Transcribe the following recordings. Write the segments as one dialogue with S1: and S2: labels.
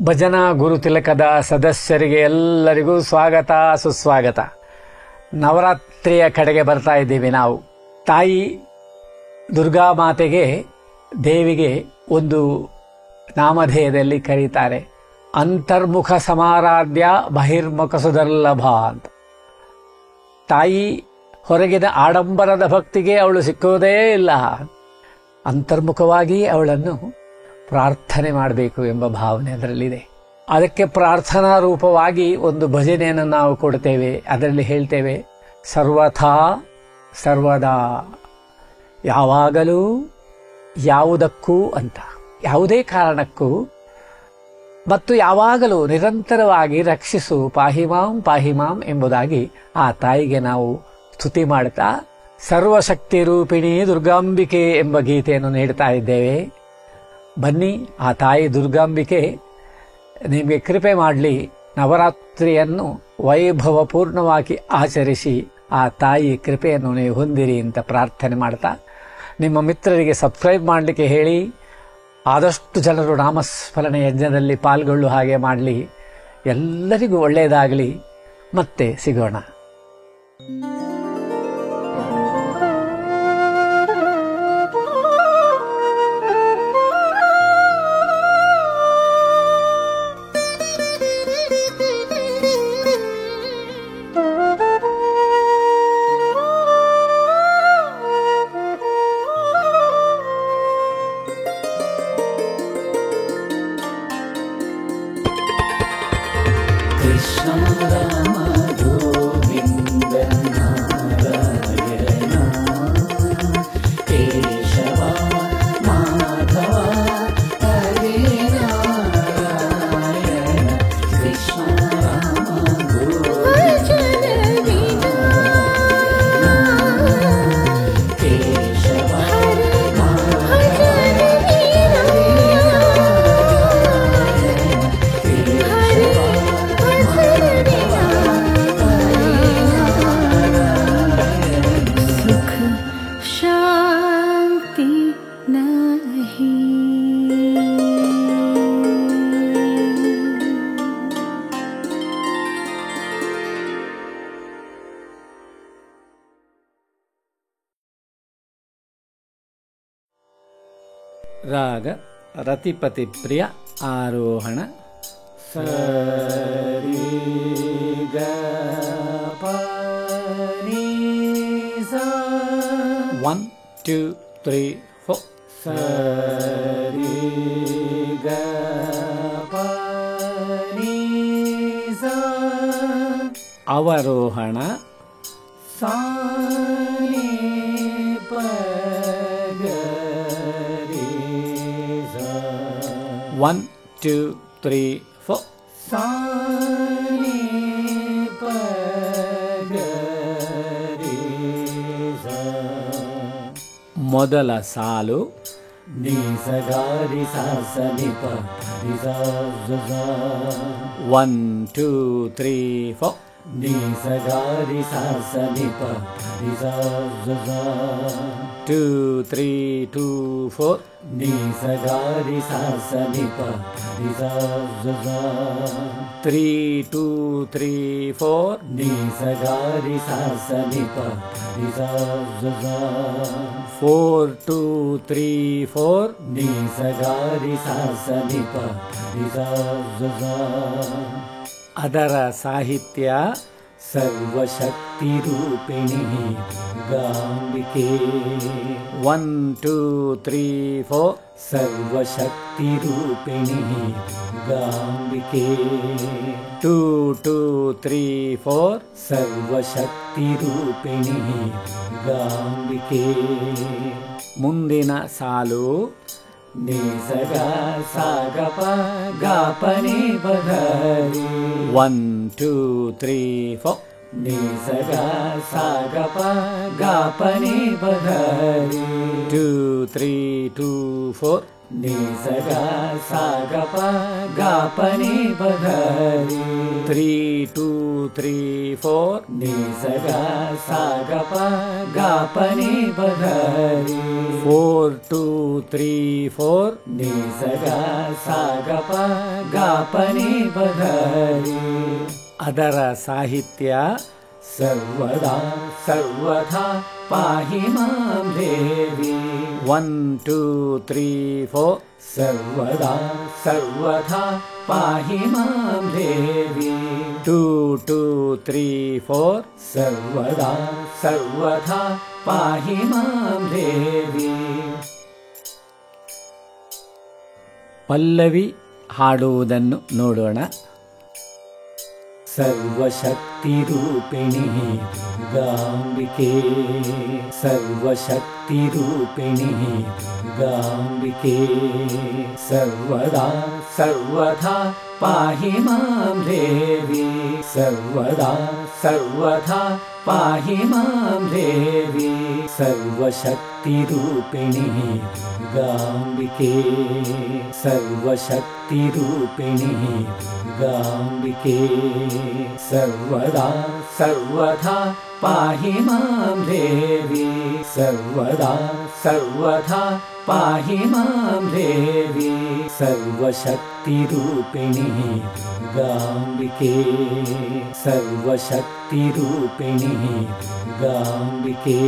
S1: ಭಜನಾ ಗುರುತಿಲಕದ ಸದಸ್ಯರಿಗೆ ಎಲ್ಲರಿಗೂ ಸ್ವಾಗತ ಸುಸ್ವಾಗತ. ನವರಾತ್ರಿಯ ಕಡೆಗೆ ಬರ್ತಾ ಇದ್ದೀವಿ ನಾವು. ತಾಯಿ ದುರ್ಗಾಮಾತೆಗೆ, ದೇವಿಗೆ ಒಂದು ನಾಮಧೇಯದಲ್ಲಿ ಕರೀತಾರೆ, ಅಂತರ್ಮುಖ ಸಮಾರಾಧ್ಯ ಬಹಿರ್ಮುಖ ಸುದರ್ಲಭ ಅಂತ. ತಾಯಿ ಹೊರಗಿನ ಆಡಂಬರದ ಭಕ್ತಿಗೆ ಅವಳು ಸಿಕ್ಕೋದೇ ಇಲ್ಲ. ಅಂತರ್ಮುಖವಾಗಿ ಅವಳನ್ನು ಪ್ರಾರ್ಥನೆ ಮಾಡಬೇಕು ಎಂಬ ಭಾವನೆ ಅದರಲ್ಲಿದೆ. ಅದಕ್ಕೆ ಪ್ರಾರ್ಥನಾ ರೂಪವಾಗಿ ಒಂದು ಭಜನೆಯನ್ನು ನಾವು ಕೊಡ್ತೇವೆ. ಅದರಲ್ಲಿ ಹೇಳ್ತೇವೆ, ಸರ್ವಥಾ ಸರ್ವದಾ, ಯಾವಾಗಲೂ ಯಾವುದಕ್ಕೂ ಅಂತ, ಯಾವುದೇ ಕಾರಣಕ್ಕೂ ಮತ್ತು ಯಾವಾಗಲೂ ನಿರಂತರವಾಗಿ ರಕ್ಷಿಸು, ಪಾಹಿಮಾಂ ಎಂಬುದಾಗಿ ಆ ತಾಯಿಗೆ ನಾವು ಸ್ತುತಿ ಮಾಡ್ತಾ ಸರ್ವಶಕ್ತಿ ರೂಪಿಣಿ ದುರ್ಗಾಂಬಿಕೆ ಎಂಬ ಗೀತೆಯನ್ನು ನೀಡ್ತಾ ಇದ್ದೇವೆ. ಬನ್ನಿ, ಆ ತಾಯಿ ದುರ್ಗಾಂಬಿಕೆ ನಿಮಗೆ ಕೃಪೆ ಮಾಡಲಿ, ನವರಾತ್ರಿಯನ್ನು ವೈಭವಪೂರ್ಣವಾಗಿ ಆಚರಿಸಿ ಆ ತಾಯಿ ಕೃಪೆಯನ್ನು ನೀವು ಹೊಂದಿರಿ ಅಂತ ಪ್ರಾರ್ಥನೆ ಮಾಡ್ತಾ, ನಿಮ್ಮ ಮಿತ್ರರಿಗೆ ಸಬ್ಸ್ಕ್ರೈಬ್ ಮಾಡಲಿಕ್ಕೆ ಹೇಳಿ, ಆದಷ್ಟು ಜನರು ನಾಮಸ್ಮರಣೆ ಯಜ್ಞದಲ್ಲಿ ಪಾಲ್ಗೊಳ್ಳುವ ಹಾಗೆ ಮಾಡಲಿ. ಎಲ್ಲರಿಗೂ ಒಳ್ಳೆಯದಾಗಲಿ. ಮತ್ತೆ ಸಿಗೋಣ.
S2: Krishna Rama Govinda Narayana Keshava Madhava Hare Narayana Krishna Rama Govinda Keshava
S1: ರಾಗ ರತಿಪತಿ ಪ್ರಿಯ ಆರೋಹಣ.
S2: ಸರಿ ಗ ಪ ನಿ ಸಾ
S1: 1 2 3 4.
S2: ಸರಿ ಗ ಪ ನಿ ಸಾ
S1: ಅವರೋಹಣ.
S2: ಸಾ ನಿ ಪ ಗ ರಿ ಸಾ
S1: 1 2 3 4.
S2: ಸಾ ನಿ ಪ ಗ ರಿ ಸಾ
S1: ಮೊದಲ ಸಾಲು.
S2: ನಿ ಸ ಗ ರಿ ಸಾ ಸ ನಿ ಪ ರಿ ಸಾ ಸ ಸಾ
S1: 1 2 3 4.
S2: ನಿ ಸ ಗ ರಿ ಸಾ ಸ ನಿ ಪ ರಿ ಸಾ ಸ ಸಾ
S1: 2 3 2 4.
S2: ನಿ ಸ ಗ ರಿ ಸಾ ಸ ನಿ ಪ ರಿ ಸಾ ಸ ಸಾ
S1: 3 2 3 4.
S2: ನಿ ಸ ಗ ರಿ ಸಾ ಸ ನಿ ಪ ರಿ ಸಾ ಸ ಸಾ
S1: 4 2 3 4.
S2: ನಿ ಸ ಗ ರಿ ಸಾ ಸ ನಿ ಪ ರಿ ಸಾ ಸ ಸಾ
S1: ಅದರ ಸಾಹಿತ್ಯ
S2: ಸರ್ವಶಕ್ತಿ ರೂಪಿಣಿ ದುರ್ಗಾಂಬಿಕೆ
S1: 1 2 3 4.
S2: ಸರ್ವಶಕ್ತಿ ರೂಪಿಣಿ ದುರ್ಗಾಂಬಿಕೆ
S1: 2 2 3 4.
S2: ಸರ್ವಶಕ್ತಿ ರೂಪಿಣಿ ದುರ್ಗಾಂಬಿಕೆ
S1: ಮುಂದಿನ ಸಾಲು.
S2: ನಿ ಸ ಗ ಸ ಗ ಪ ಗ ಪ ನಿ ಪ ಗ ರಿ
S1: 1 2 3 4.
S2: ನಿ ಸ ಗ ಸ ಗ ಪ ಗ ಪ ನಿ ಪ ಗ ರಿ
S1: 2 3 2 4.
S2: ni sa ga sa ga pa ga pa ni pa ga re.
S1: 3 2 3 4
S2: ni sa ga sa ga pa ga pa ni pa ga re.
S1: 4 2 3 4
S2: ni sa ga sa ga pa ga pa ni pa ga re.
S1: ಅದರ ಸಾಹಿತ್ಯ
S2: ಸರ್ವದಾ ಸರ್ವಥಾ ಪಾಹಿ ಮಾಂ ದೇವಿ.
S1: 1 2 3 4
S2: ಸರ್ವದಾ ಸರ್ವಥಾ ಪಾಹಿ ಮಾಂ ದೇವಿ.
S1: 2 2 3 4
S2: ಸರ್ವದಾ ಸರ್ವಥಾ ಪಾಹಿ ಮಾಂ ದೇವಿ.
S1: ಪಲ್ಲವಿ ಹಾಡುವುದನ್ನು ನೋಡೋಣ.
S2: ಸರ್ವಶಕ್ತಿರೂಪಿಣಿ ದುರ್ಗಾಂಬಿಕೆ. ಸರ್ವಶಕ್ತಿರೂಪಿಣಿ ದುರ್ಗಾಂಬಿಕೆ. ಸರ್ವದಾ ಸರ್ವಥಾ ಪಾಹಿ ಮಾಂ ದೇವಿ. ಸರ್ವದಾ ಸರ್ವಥಾ ಪಾಹಿ ಮಾಂ ದೇವಿ. ಸರ್ವಶಕ್ತಿರೂಪಿಣಿ ದುರ್ಗಾಂಬಿಕೆ. ಸರ್ವಶಕ್ತಿರೂಪಿಣಿ ದುರ್ಗಾಂಬಿಕೆ. ಸರ್ವದಾ ಸರ್ವಥಾ ಪಾಹಿ ಮಾಂ ದೇವಿ. ಸರ್ವದಾ ಸರ್ವಥಾ ಪಾಹಿ ಮಾಂ ದೇವಿ. ಸರ್ವಶಕ್ತಿರೂಪಿಣಿ ದುರ್ಗಾಂಬಿಕೆ. ಸರ್ವಶಕ್ತಿರೂಪಿಣಿ ದುರ್ಗಾಂಬಿಕೆ.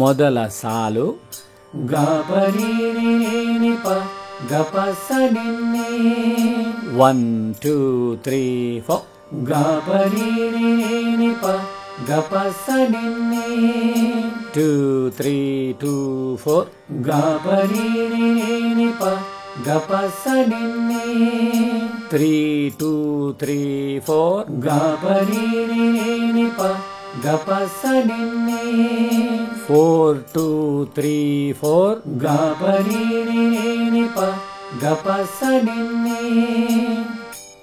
S1: ಮೊದಲ ಸಾಲು
S2: ಗ ಪ ನಿ ನಿ ನಿ ಪ ಗ ಪ ಸ ನಿ ನಿ.
S1: 1 2 3 4
S2: ಗ ಪ ನಿ ನಿ ನಿ ಪ ಗ ಪ ಸ ನಿ ನಿ.
S1: 2 3 2 4
S2: ಗ ಪ ನಿ ನಿ ನಿ ಪ ಗ ಪ ಸ ನಿ ನಿ.
S1: 3 2 3 4
S2: ಗ ಪ ನಿ ನಿ ನಿ ಪ ಗ ಪ ಸ ನಿ ನಿ.
S1: 4 2 3 4
S2: ಗ ಪ ನಿ ನಿ ನಿ ಪ ಗ ಪ ಸ ನಿ ನಿ.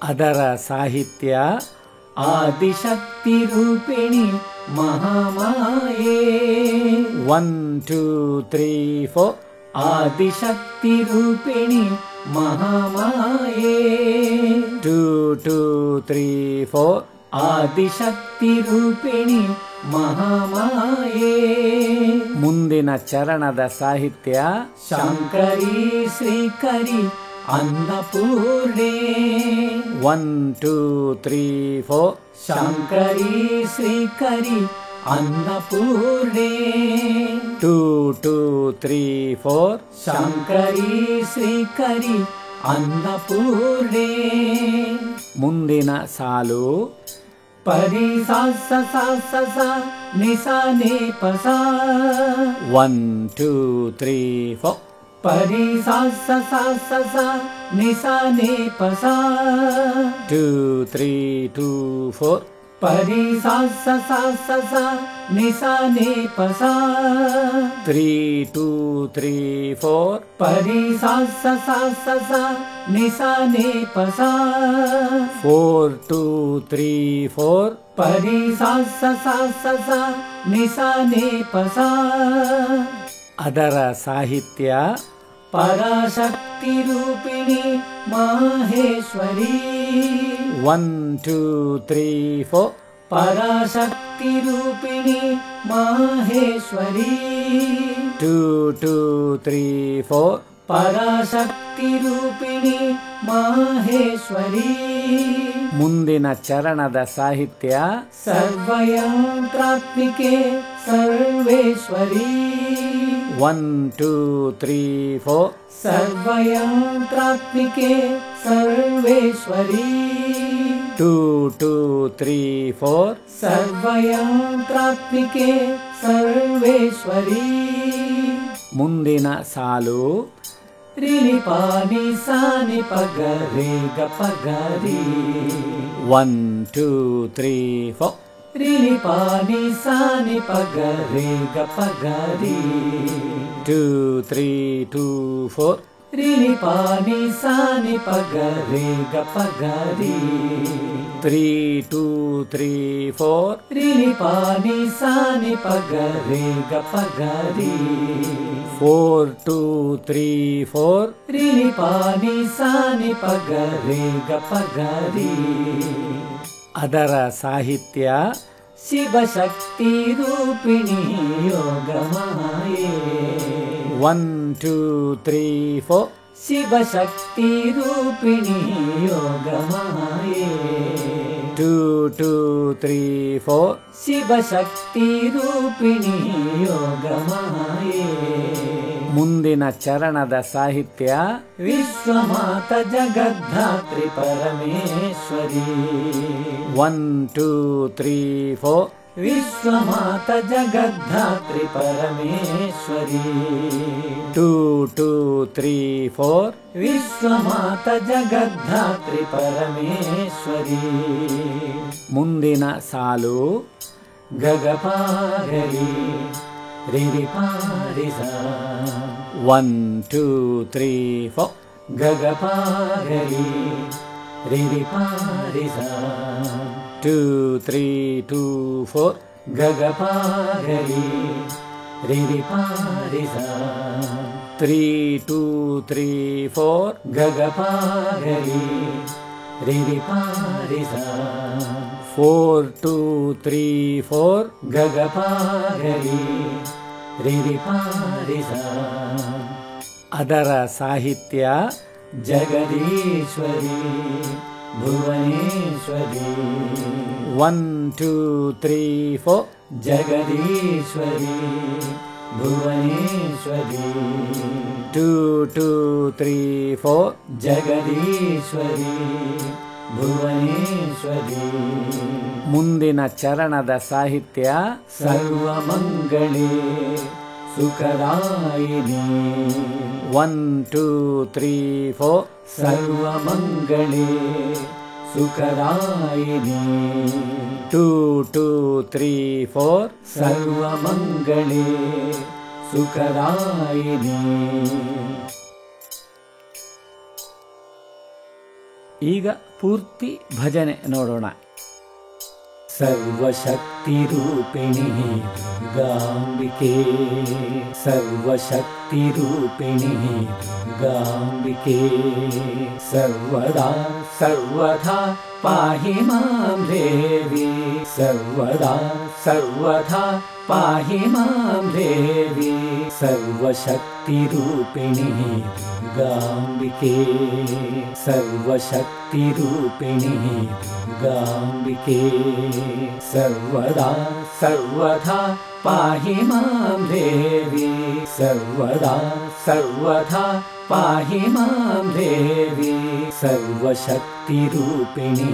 S1: ಅದರ ಸಾಹಿತ್ಯ
S2: ಆದಿಶಕ್ತಿ ರೂಪಿಣಿ ಮಹಾಮಾಯೆ.
S1: 1 2 3 4
S2: ಆದಿಶಕ್ತಿ ರೂಪಿಣಿ ಮಹಾಮಾಯೆ.
S1: 2 2 3 4
S2: ಆದಿಶಕ್ತಿ ರೂಪಿಣಿ ಮಹಾಮಾಯೆ.
S1: ಮುಂದಿನ ಚರಣದ ಸಾಹಿತ್ಯ
S2: ಶಂಕರಿ ಶ್ರೀಕರಿ ಅನ್ನಪೂರ್ಣೆ.
S1: 1 2 3 4
S2: ಶಂಕರಿ ಶ್ರೀಕರಿ ಅನ್ನಪೂರ್ಣೆ.
S1: 2 2 3 4
S2: ಶಂಕರಿ ಶ್ರೀಕರಿ ಅನ್ನಪೂರ್ಣೆ.
S1: ಮುಂದಿನ ಸಾಲು
S2: ಪರಿ ಸಾ ಸ ಸಾ ಸ ಸ ನಿ ಸ ನಿ ಪ ಸ.
S1: 1 2 3 4
S2: ಪರಿ ಸಾ ಸ ಸಾ ಸ ಸ ನಿ ಸ ನಿ ಪ ಸ.
S1: 2 3 2 4
S2: ಪರಿ ಸಾ ಸ ಸಾ ಸ ಸ ನಿ ಸ ನಿ ಪ ಸ.
S1: 3 2 3 4
S2: ಪರಿ ಸಾ ಸ ಸಾ ಸ ಸ ನಿ ಸ ನಿ ಪ ಸ.
S1: 4 2 3 4
S2: ಪರಿ ಸಾ ಸ ಸಾ ಸ ಸ ನಿ ಸ ನಿ ಪ ಸ.
S1: ಅದರ ಸಾಹಿತ್ಯ
S2: ಪರಾಶಕ್ತಿ ರೂಪಿಣಿ ಮಾಹೇಶ್ವರಿ.
S1: 1 2 3 4
S2: ಪರಾಶಕ್ತಿ ರೂಪಿಣಿ ಮಾಹೇಶ್ವರಿ.
S1: 2 2 3 4
S2: ಪರಾಶಕ್ತಿ ರೂಪಿಣಿ ಮಾಹೇಶ್ವರಿ.
S1: ಮುಂದಿನ ಚರಣದ ಸಾಹಿತ್ಯ
S2: ಸರ್ವಯಂತ್ರಾತ್ಮಿಕೆ ಸರ್ವೇಶ್ವರಿ.
S1: 1 2 3 4
S2: ಸರ್ವಯಂತ್ರಾತ್ಮಿಕೆ ಸರ್ವೇಶ್ವರಿ.
S1: 2 2 3 4
S2: ಸರ್ವಯಂತ್ರಾತ್ಮಿಕೆ ಸರ್ವೇಶ್ವರಿ.
S1: ಮುಂದಿನ ಸಾಲು
S2: ರಿ ನಿ ಪ ನಿ ಸ ನಿ ಪ ಗ ರೆ ಗ ಪ ಗ ರಿ.
S1: 1 2 3 4
S2: ರಿ ನಿ ಪ ನಿ ಸ ನಿ ಪ ಗ ರೆ ಗ ಪ ಗ ರಿ.
S1: 2 3 2 4
S2: ರಿನಿ ಪಾನಿ ಸಾನಿ ಪಗ ರೇ ಗ ಪಗ ರೀ
S1: 3 2 3 4
S2: ರಿನಿ ಪಾನಿ ಸಾನಿ ಪಗ ರೇ ಗ ಪಗ ರೀ
S1: 4 2 3 4
S2: ರಿನಿ ಪಾನಿ ಸಾನಿ ಪಗ ರೇ ಗ ಪಗ ರೀ
S1: ಅದರ ಸಾಹಿತ್ಯ
S2: ಶಿವಶಕ್ತಿ ರೂಪಿಣಿ ಯೋಗ ಮಾಯೆ
S1: 1 2 3 4
S2: ಶಿವಶಕ್ತಿ ರೂಪಿಣಿ ಯೋಗ ಮಾಯೆ
S1: 2 2 3 4
S2: ಶಿವಶಕ್ತಿ ರೂಪಿಣಿ ಯೋಗ ಮಾಯೆ
S1: ಮುಂದಿನ ಚರಣದ ಸಾಹಿತ್ಯ
S2: ವಿಶ್ವಮಾತ ಜಗದ್ಧಾತ್ರಿ ಪರಮೇಶ್ವರಿ
S1: 1 2 3 4
S2: ವಿಶ್ವಮಾತ ಜಗದ್ಧಾತ್ರಿ ಪರಮೇಶ್ವರಿ
S1: 2 2 3 4
S2: ವಿಶ್ವಮಾತ ಜಗದ್ಧಾತ್ರಿ ಪರಮೇಶ್ವರಿ
S1: ಮುಂದಿನ ಸಾಲು
S2: ಗಗಪಾಗರಿ ರಿರಿ ಪಾರಿಸ
S1: 1 2 3 4
S2: ಗಗಪಾಗರಿ ರಿರಿ ಪಾರಿಸ
S1: 2 3 2 4
S2: ಗಗಪಾಗರಿ ರಿರಿ ಪಾರಿಸ
S1: 3 2 3 4
S2: ಗಗಪಾಗರಿ ರಿರಿ ಪಾರಿಸ
S1: 4 2 3 4
S2: ಗಗಪಾಗರಿ ರಿರಿ ಪಾರಿಸ
S1: ಅದರ ಸಾಹಿತ್ಯ
S2: ಜಗದೀಶ್ವರಿ ಭುವನೇಶ್ವರಿ
S1: 1 2 3 4
S2: ಜಗದೀಶ್ವರಿ ಭುವನೇಶ್ವರಿ
S1: 2 2 3 4
S2: ಜಗದೀಶ್ವರಿ ಭುವನೇಶ್ವರಿ
S1: ಮುಂದಿನ ಚರಣದ ಸಾಹಿತ್ಯ
S2: ಸರ್ವಮಂಗಳೇ ಸುಖದಾಯಿನಿ
S1: 1 2 3 4
S2: ಸರ್ವಮಂಗಳೇ ಸುಖದಾಯಿನಿ
S1: 2 2 3 4
S2: ಸರ್ವಮಂಗಳೇ ಸುಖದಾಯಿನಿ
S1: ಈಗ ಪೂರ್ತಿ ಭಜನೆ ನೋಡೋಣ.
S2: ಸರ್ವಶಕ್ತಿ ರೂಪಿಣಿ ದುರ್ಗಾಂಬಿಕೆ ಸರ್ವಶಕ್ತಿ ರೂಪಿಣಿ ದುರ್ಗಾಂಬಿಕೆ ಸರ್ವದಾ ಸರ್ವಥಾ ಪಾಹಿ ಮಾಂ ದೇವಿ ಸರ್ವದಾ ಸರ್ವಥಾ ಪಾಹಿ ಮಾಂ ದೇವಿ ಸರ್ವಶಕ್ತಿ ರೂಪಿಣಿ ದುರ್ಗಾಂಬಿಕೆ ಸರ್ವಶಕ್ತಿ ರೂಪಿಣಿ ದುರ್ಗಾಂಬಿಕೆ ಸರ್ವದಾ ಸರ್ವಥಾ ಪಾಹಿ ಮಾಂ ದೇವಿ ಸರ್ವದಾ ಸರ್ವಥಾ ಪಾಹಿ ಮಾಂ ದೇವಿ ಸರ್ವಶಕ್ತಿ ರೂಪಿಣಿ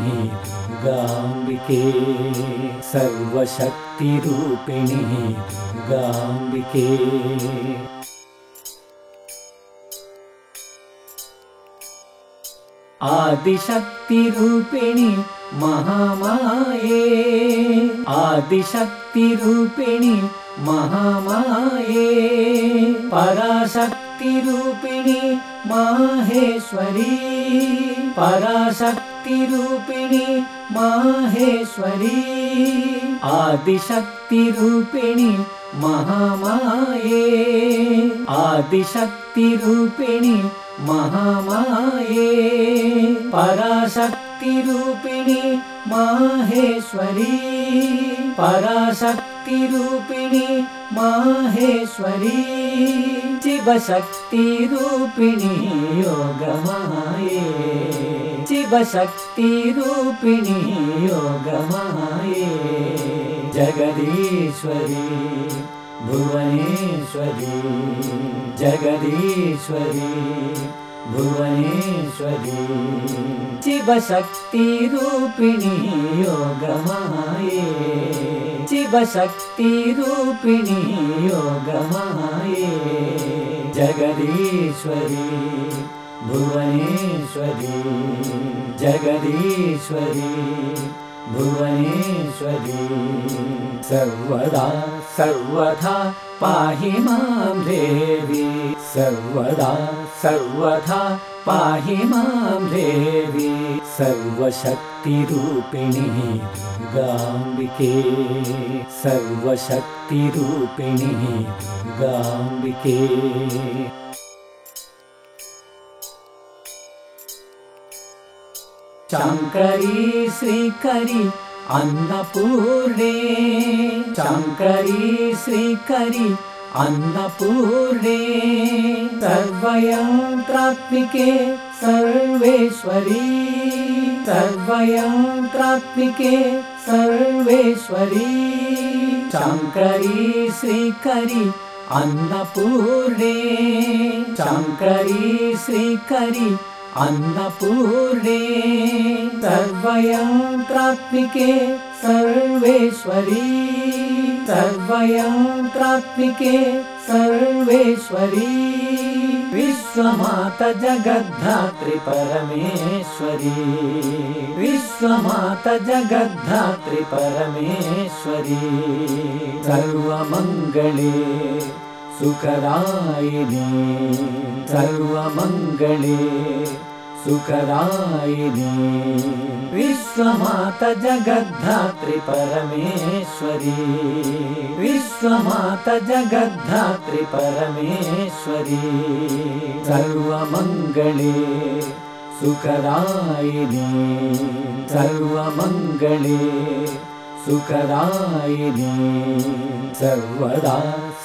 S2: ದುರ್ಗಾಂಬಿಕೆ ಸರ್ವಶಕ್ತಿ ರೂಪಿಣಿ ದುರ್ಗಾಂಬಿಕೆ ಆದಿಶಕ್ತಿ ರೂಪಿಣಿ ಮಹಾಮಾಯೇ ಆದಿಶಕ್ತಿ ರೂಪಿಣಿ ಮಹಾಮಾಯೇ ಪರಾಶಕ್ತಿ ರೂಪಿಣಿ ಮಾಹೇಶ್ವರಿ ಪರಾಶಕ್ತಿ ರೂಪಿಣಿ ಮಾಹೇಶ್ವರಿ ಆದಿಶಕ್ತಿ ರೂಪಿಣಿ ಮಹಾಮಾಯೇ ಆದಿಶಕ್ತಿ ರೂಪಿಣಿ ಮಹಾಮಾಯೇ ಪರಾಶಕ್ತಿ ರೂಪಿಣಿ ಮಾಹೇಶ್ವರಿ ಪರಾಶಕ್ತಿ ರೂಪಿಣಿ ಮಾಹೇಶ್ವರಿ ಶಿವಶಕ್ತಿ ರೂಪಿಣಿ ಯೋಗ ಮಾಯೇ ಶಿವಶಕ್ತಿ ರೂಪಿಣಿ ಯೋಗ ಮಾಯೇ ಜಗದೀಶ್ವರಿ ಭುವನೇಶ್ವರಿ ಜಗದೀಶ್ವರಿ ಭುವನೇಶ್ವರಿ ಶಿವಶಕ್ತಿ ರೂಪಿಣಿ ಯೋಗ ಮಾಯೇ ಶಿವಶಕ್ತಿ ರೂಪಿಣಿ ಯೋಗ ಮಾಯೇ ಜಗದೀಶ್ವರಿ ಭುವನೇಶ್ವರಿ ಜಗದೀಶ್ವರಿ ಭುವನೇಶ್ವರಿ ಸರ್ವದಾ सर्वथा पाहि मां देवी सर्वदा सर्वथा पाहि मां देवी सर्वशक्तिरूपिणी दुर्गाम्बिके सर्वशक्तिरूपिणी दुर्गाम्बिके शङ्करी श्रीकरी अन्नपूर्णे शङ्करी श्रीकरी अन्नपूर्णे सर्वयन्त्रात्मिके सर्वेश्वरी सर्वयन्त्रात्मिके सर्वेश्वरी शङ्करी श्रीकरी अन्नपूर्णे शङ्करी श्रीकरी अन्नपूर्णे सर्वयन्त्रात्मिके सर्वेश्वरी सर्वयन्त्रात्मिके सर्वेश्वरी विश्वमाता जगद्धात्री परमेश्वरी विश्वमाता जगद्धात्री परमेश्वरी सर्वमङ्गले सुखदायिनी सर्वमङ्गले सुखदायिनी विश्वमाता जगद्धात्री परमेश्वरी विश्वमाता जगद्धात्री परमेश्वरी सर्वमङ्गले सुखदायिनी सर्वमङ्गले सुखदायिनी सर्वदा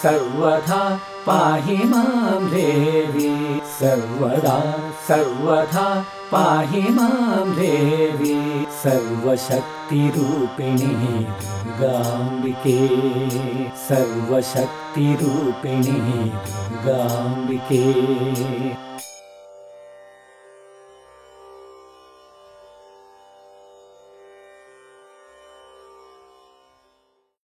S2: सर्वथा पाहि मां देवी सर्वदा सर्वथा पाहि मां देवी सर्वशक्तिरूपिणी दुर्गाम्बिके सर्वशक्तिरूपिणी दुर्गाम्बिके